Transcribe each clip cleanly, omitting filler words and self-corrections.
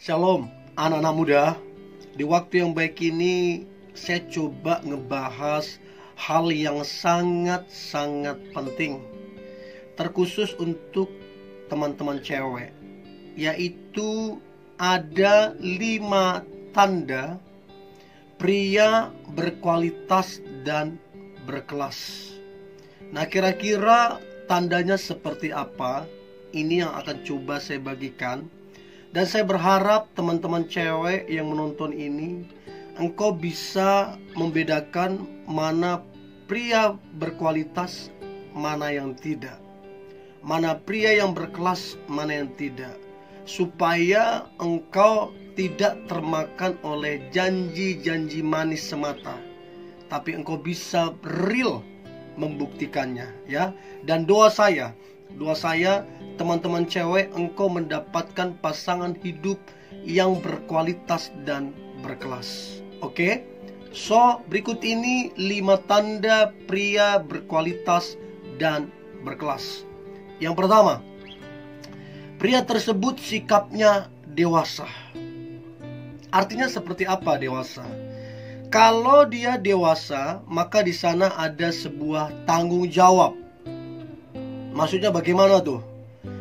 Shalom anak-anak muda. Di waktu yang baik ini saya coba ngebahas hal yang sangat-sangat penting, terkhusus untuk teman-teman cewek, yaitu ada 5 tanda pria berkualitas dan berkelas. Nah, kira-kira tandanya seperti apa? Ini yang akan coba saya bagikan. Dan saya berharap teman-teman cewek yang menonton ini, engkau bisa membedakan mana pria berkualitas, mana yang tidak, mana pria yang berkelas, mana yang tidak, supaya engkau tidak termakan oleh janji-janji manis semata, tapi engkau bisa real membuktikannya, ya. Dan doa saya teman-teman cewek, engkau mendapatkan pasangan hidup yang berkualitas dan berkelas. Oke? So, berikut ini 5 tanda pria berkualitas dan berkelas. Yang pertama, pria tersebut sikapnya dewasa. Artinya seperti apa dewasa? Kalau dia dewasa, maka di sana ada sebuah tanggung jawab. Maksudnya bagaimana tuh?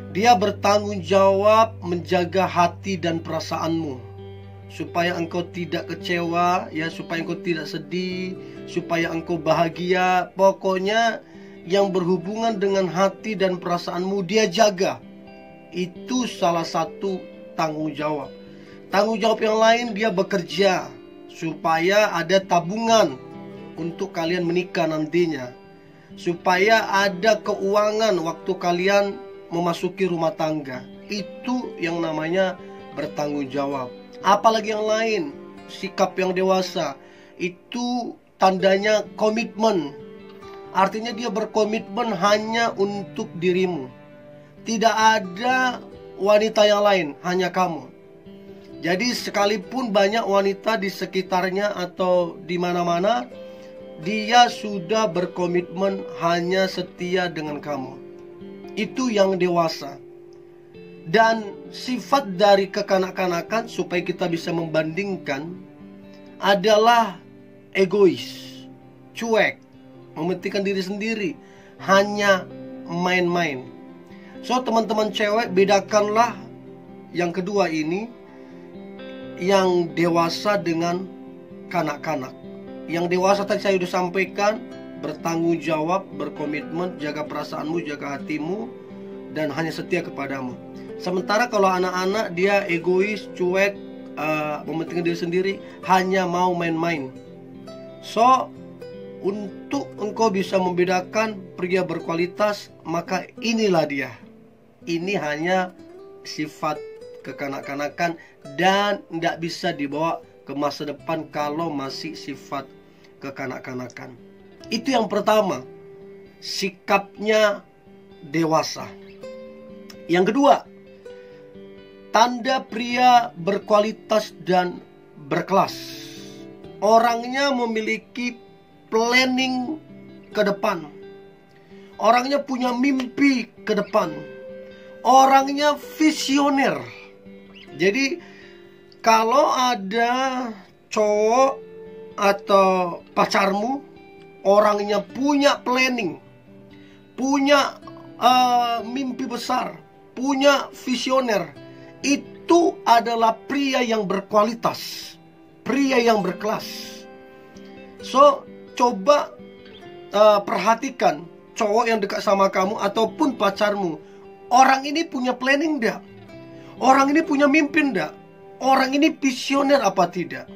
Dia bertanggung jawab menjaga hati dan perasaanmu, supaya engkau tidak kecewa, ya, supaya engkau tidak sedih, supaya engkau bahagia. Pokoknya yang berhubungan dengan hati dan perasaanmu dia jaga. Itu salah satu tanggung jawab. Tanggung jawab yang lain, dia bekerja supaya ada tabungan untuk kalian menikah nantinya, supaya ada keuangan waktu kalian memasuki rumah tangga. Itu yang namanya bertanggung jawab. Apalagi yang lain, sikap yang dewasa, itu tandanya komitmen. Artinya dia berkomitmen hanya untuk dirimu. Tidak ada wanita yang lain, hanya kamu. Jadi sekalipun banyak wanita di sekitarnya atau di mana-mana, dia sudah berkomitmen hanya setia dengan kamu. Itu yang dewasa. Dan sifat dari kekanak-kanakan, supaya kita bisa membandingkan, adalah egois, cuek, mementingkan diri sendiri, hanya main-main. So, teman-teman cewek, bedakanlah yang kedua ini, yang dewasa dengan kanak-kanak. Yang dewasa tadi saya sudah sampaikan, bertanggung jawab, berkomitmen, jaga perasaanmu, jaga hatimu, dan hanya setia kepadamu. Sementara kalau anak-anak, dia egois, cuek, mementingkan diri sendiri, hanya mau main-main. So, untuk engkau bisa membedakan pria berkualitas, maka inilah dia. Ini hanya sifat kekanak-kanakan dan tidak bisa dibawa ke masa depan kalau masih sifat kekanak-kanakan. Itu yang pertama, sikapnya dewasa. Yang kedua, tanda pria berkualitas dan berkelas. Orangnya memiliki planning ke depan. Orangnya punya mimpi ke depan. Orangnya visioner. Jadi kalau ada cowok atau pacarmu, orangnya punya planning, punya mimpi besar, punya visioner, itu adalah pria yang berkualitas, pria yang berkelas. So, coba perhatikan cowok yang dekat sama kamu ataupun pacarmu. Orang ini punya planning enggak? Orang ini punya mimpi enggak? Orang ini visioner apa tidak?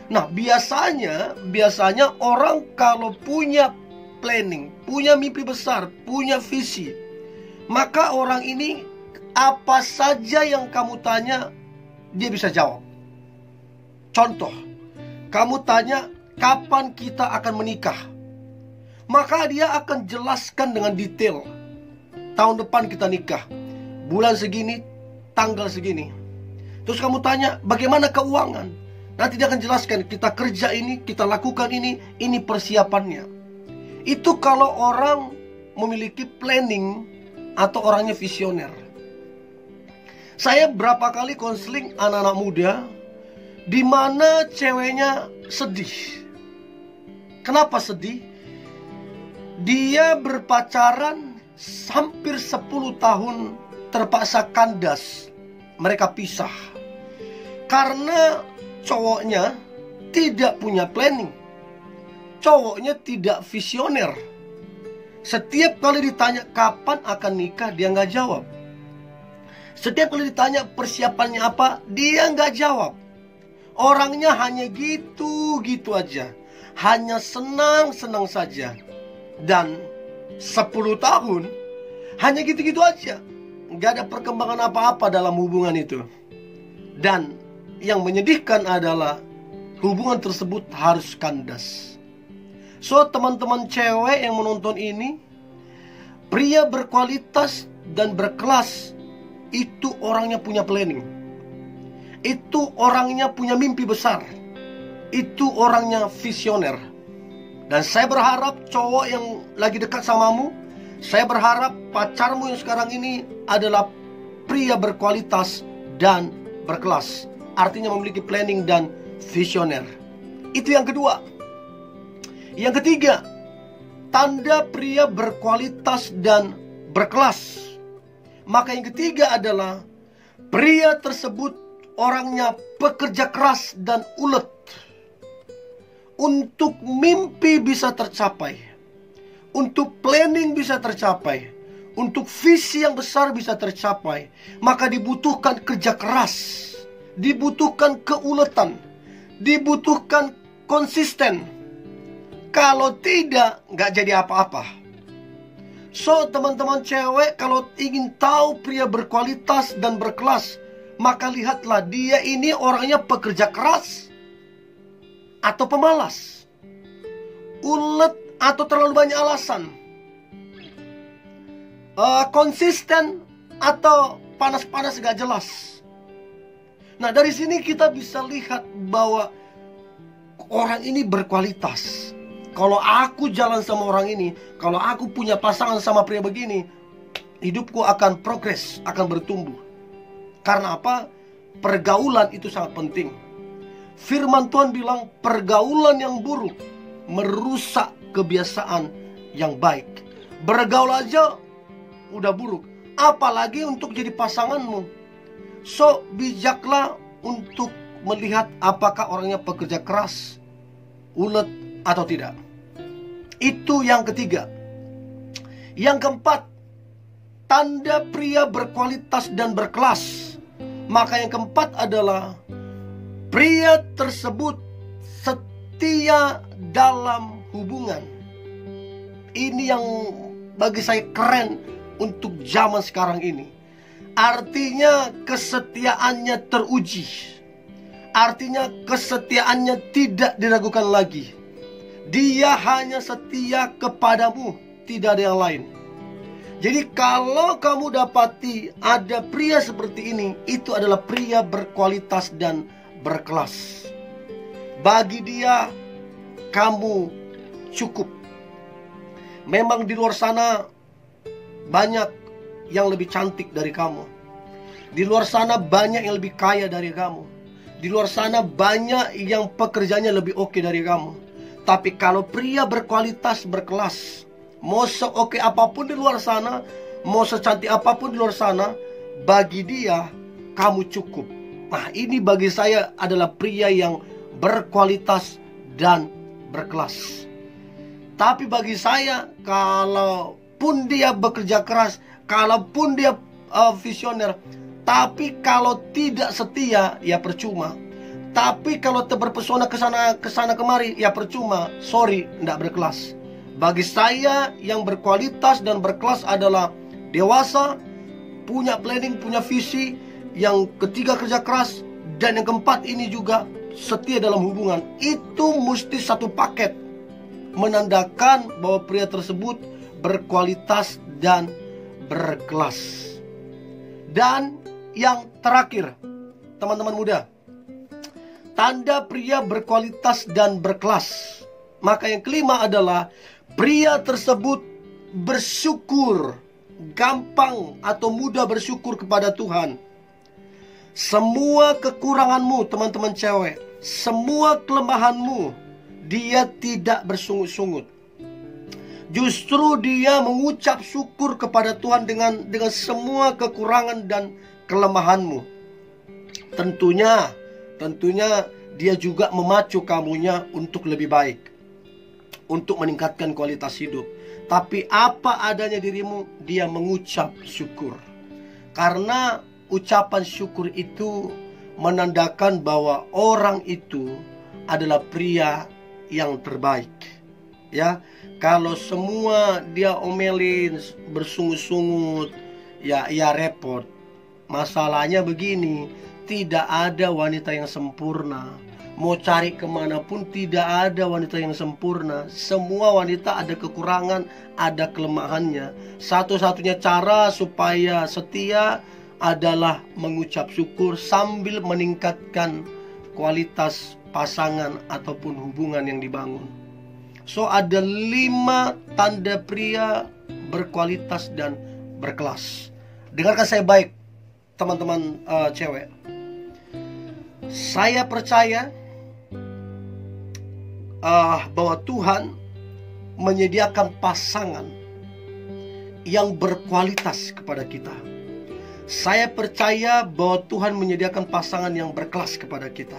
Nah, biasanya orang kalau punya planning, punya mimpi besar, punya visi, maka orang ini apa saja yang kamu tanya, dia bisa jawab. Contoh, kamu tanya, kapan kita akan menikah? Maka dia akan jelaskan dengan detail. Tahun depan kita nikah, bulan segini, tanggal segini. Terus kamu tanya, bagaimana keuangan? Nanti dia akan jelaskan, kita kerja ini, kita lakukan ini persiapannya. Itu kalau orang memiliki planning atau orangnya visioner. Saya berapa kali konseling anak-anak muda di mana ceweknya sedih. Kenapa sedih? Dia berpacaran hampir 10 tahun terpaksa kandas. Mereka pisah karena cowoknya tidak punya planning. Cowoknya tidak visioner. Setiap kali ditanya kapan akan nikah, dia nggak jawab. Setiap kali ditanya persiapannya apa, dia nggak jawab. Orangnya hanya gitu-gitu aja. Hanya senang-senang saja. Dan 10 tahun hanya gitu-gitu aja. Nggak ada perkembangan apa-apa dalam hubungan itu. Dan yang menyedihkan adalah hubungan tersebut harus kandas. So, teman-teman cewek yang menonton ini, pria berkualitas dan berkelas itu orangnya punya planning. Itu orangnya punya mimpi besar. Itu orangnya visioner. Dan saya berharap cowok yang lagi dekat samamu, saya berharap pacarmu yang sekarang ini adalah pria berkualitas dan berkelas. Artinya memiliki planning dan visioner. Itu yang kedua. Yang ketiga, tanda pria berkualitas dan berkelas. Maka yang ketiga adalah pria tersebut orangnya pekerja keras dan ulet. Untuk mimpi bisa tercapai, untuk planning bisa tercapai, untuk visi yang besar bisa tercapai, maka dibutuhkan kerja keras, dibutuhkan keuletan, dibutuhkan konsisten. Kalau tidak, nggak jadi apa-apa. So, teman-teman cewek, kalau ingin tahu pria berkualitas dan berkelas, maka lihatlah dia ini orangnya pekerja keras atau pemalas, ulet atau terlalu banyak alasan, konsisten atau panas-panas gak jelas. Nah, dari sini kita bisa lihat bahwa orang ini berkualitas. Kalau aku jalan sama orang ini, kalau aku punya pasangan sama pria begini, hidupku akan progres, akan bertumbuh. Karena apa? Pergaulan itu sangat penting. Firman Tuhan bilang pergaulan yang buruk merusak kebiasaan yang baik. Bergaul aja udah buruk, apalagi untuk jadi pasanganmu. So, bijaklah untuk melihat apakah orangnya pekerja keras, ulet atau tidak. Itu yang ketiga. Yang keempat, tanda pria berkualitas dan berkelas. Maka yang keempat adalah pria tersebut setia dalam hubungan. Ini yang bagi saya keren untuk zaman sekarang ini. Artinya kesetiaannya teruji. Artinya kesetiaannya tidak diragukan lagi. Dia hanya setia kepadamu, tidak ada yang lain. Jadi kalau kamu dapati ada pria seperti ini, itu adalah pria berkualitas dan berkelas. Bagi dia, kamu cukup. Memang di luar sana banyak yang lebih cantik dari kamu. Di luar sana banyak yang lebih kaya dari kamu. Di luar sana banyak yang pekerjaannya lebih oke dari kamu. Tapi kalau pria berkualitas, berkelas, mau seoke apapun di luar sana, mau secantik apapun di luar sana, bagi dia, kamu cukup. Nah, ini bagi saya adalah pria yang berkualitas dan berkelas. Tapi bagi saya, kalaupun dia bekerja keras, kalaupun dia visioner, tapi kalau tidak setia, ya percuma. Tapi kalau terpesona kesana kemari, ya percuma. Sorry, tidak berkelas. Bagi saya, yang berkualitas dan berkelas adalah dewasa, punya planning, punya visi. Yang ketiga kerja keras, dan yang keempat ini juga setia dalam hubungan. Itu mesti satu paket, menandakan bahwa pria tersebut berkualitas dan berkelas. Dan yang terakhir, teman-teman muda, tanda pria berkualitas dan berkelas. Maka yang kelima adalah pria tersebut bersyukur, gampang atau mudah bersyukur kepada Tuhan. Semua kekuranganmu, teman-teman cewek, semua kelemahanmu, dia tidak bersungut-sungut. Justru dia mengucap syukur kepada Tuhan dengan semua kekurangan dan kelemahanmu. Tentunya dia juga memacu kamunya untuk lebih baik, untuk meningkatkan kualitas hidup. Tapi apa adanya dirimu, dia mengucap syukur. Karena ucapan syukur itu menandakan bahwa orang itu adalah pria yang terbaik. Ya, kalau semua dia omelin, bersungut-sungut, ya repot. Masalahnya begini, tidak ada wanita yang sempurna. Mau cari kemanapun tidak ada wanita yang sempurna. Semua wanita ada kekurangan, ada kelemahannya. Satu-satunya cara supaya setia adalah mengucap syukur sambil meningkatkan kualitas pasangan ataupun hubungan yang dibangun. So ada 5 tanda pria berkualitas dan berkelas. Dengarkan saya baik, teman-teman cewek. Saya percaya bahwa Tuhan menyediakan pasangan yang berkualitas kepada kita. Saya percaya bahwa Tuhan menyediakan pasangan yang berkelas kepada kita.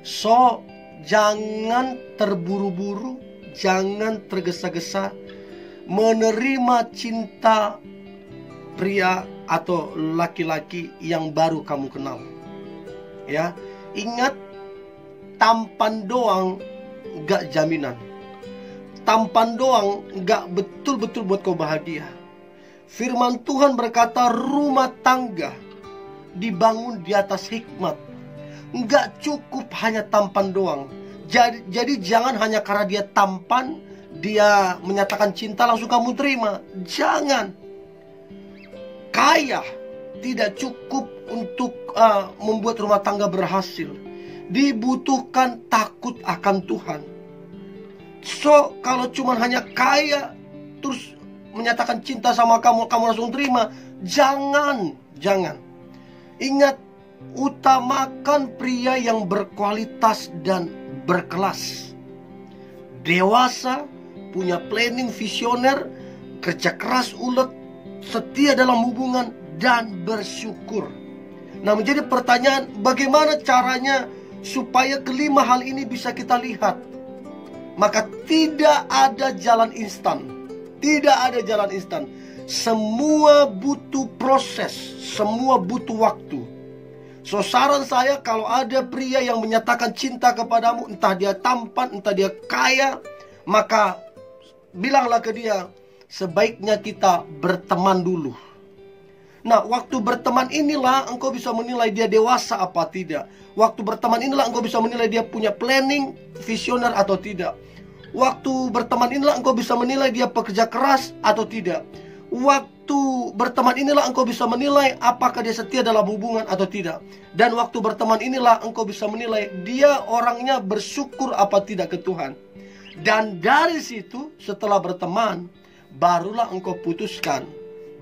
So, jangan terburu-buru, jangan tergesa-gesa menerima cinta pria atau laki-laki yang baru kamu kenal. Ya, ingat, tampan doang gak jaminan. Tampan doang gak betul-betul buat kau bahagia. Firman Tuhan berkata rumah tangga dibangun di atas hikmat. Nggak cukup hanya tampan doang. Jadi jangan hanya karena dia tampan, dia menyatakan cinta langsung kamu terima. Jangan. Kaya tidak cukup untuk membuat rumah tangga berhasil. Dibutuhkan takut akan Tuhan. So, kalau cuma hanya kaya terus menyatakan cinta sama kamu langsung terima, jangan. Ingat, utamakan pria yang berkualitas dan berkelas, dewasa, punya planning visioner, kerja keras ulet, setia dalam hubungan, dan bersyukur. Nah, menjadi pertanyaan, bagaimana caranya supaya kelima hal ini bisa kita lihat? Maka tidak ada jalan instan. Tidak ada jalan instan. Semua butuh proses, semua butuh waktu. So, saran saya, kalau ada pria yang menyatakan cinta kepadamu, entah dia tampan, entah dia kaya, maka bilanglah ke dia, sebaiknya kita berteman dulu. Nah, waktu berteman inilah engkau bisa menilai dia dewasa apa tidak. Waktu berteman inilah engkau bisa menilai dia punya planning, visioner atau tidak. Waktu berteman inilah engkau bisa menilai dia pekerja keras atau tidak. Waktu berteman inilah engkau bisa menilai apakah dia setia dalam hubungan atau tidak. Dan waktu berteman inilah engkau bisa menilai dia orangnya bersyukur apa tidak ke Tuhan. Dan dari situ, setelah berteman, barulah engkau putuskan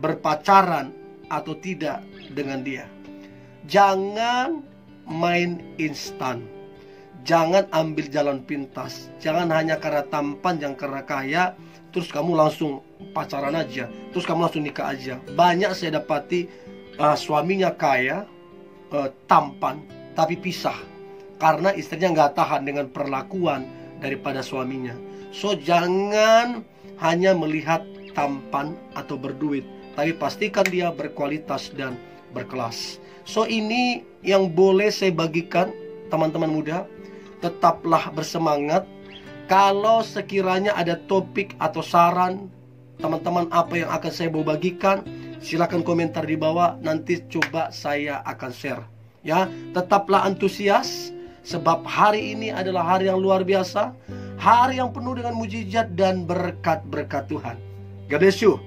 berpacaran atau tidak dengan dia. Jangan main instan. Jangan ambil jalan pintas. Jangan hanya karena tampan, jangan karena kaya, terus kamu langsung pacaran aja, terus kamu langsung nikah aja. Banyak saya dapati suaminya kaya, tampan, tapi pisah karena istrinya nggak tahan dengan perlakuan daripada suaminya. So, jangan hanya melihat tampan atau berduit, tapi pastikan dia berkualitas dan berkelas. So, ini yang boleh saya bagikan, teman-teman muda. Tetaplah bersemangat. Kalau sekiranya ada topik atau saran, teman-teman, apa yang akan saya bawa bagikan, silakan komentar di bawah. Nanti coba saya akan share. Ya, tetaplah antusias, sebab hari ini adalah hari yang luar biasa, hari yang penuh dengan mujizat dan berkat-berkat Tuhan. God bless you.